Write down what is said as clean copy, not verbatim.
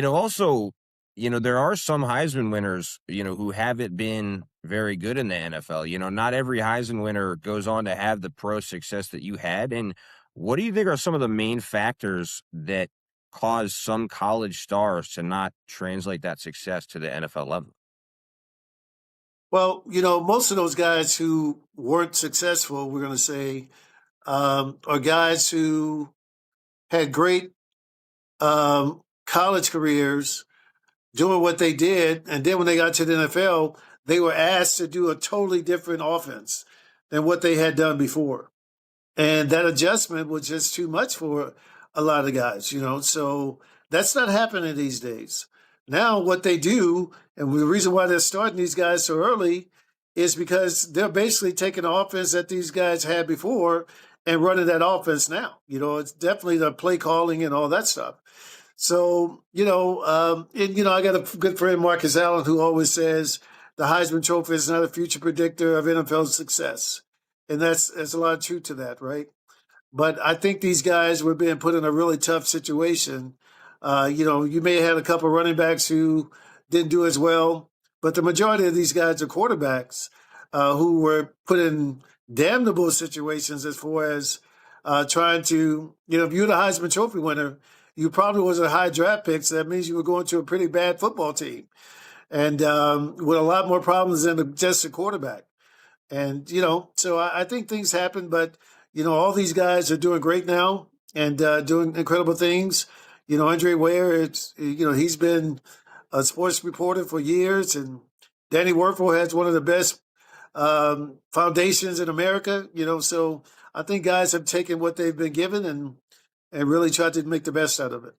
Also, there are some Heisman winners, who haven't been very good in the NFL. Not every Heisman winner goes on to have the pro success that you had. And what do you think are some of the main factors that cause some college stars to not translate that success to the NFL level? Well, most of those guys who weren't successful, we're going to say, are guys who had great college careers doing what they did. And then when they got to the NFL, they were asked to do a totally different offense than what they had done before. And that adjustment was just too much for a lot of guys. So that's not happening these days. Now, what they do, and the reason why they're starting these guys so early is because they're basically taking the offense that these guys had before and running that offense now. It's definitely the play calling and all that stuff. So, I got a good friend, Marcus Allen, who always says the Heisman Trophy is not a future predictor of NFL success. And there's a lot of truth to that, right? But I think these guys were being put in a really tough situation. You may have had a couple of running backs who didn't do as well, but the majority of these guys are quarterbacks who were put in damnable situations as far as trying to, if you're the Heisman Trophy winner, you probably was a high draft pick, so that means you were going to a pretty bad football team and with a lot more problems than just a quarterback. And, so I think things happen, but, all these guys are doing great now and doing incredible things. Andre Ware, he's been a sports reporter for years, and Danny Werfel has one of the best foundations in America, so I think guys have taken what they've been given and really tried to make the best out of it.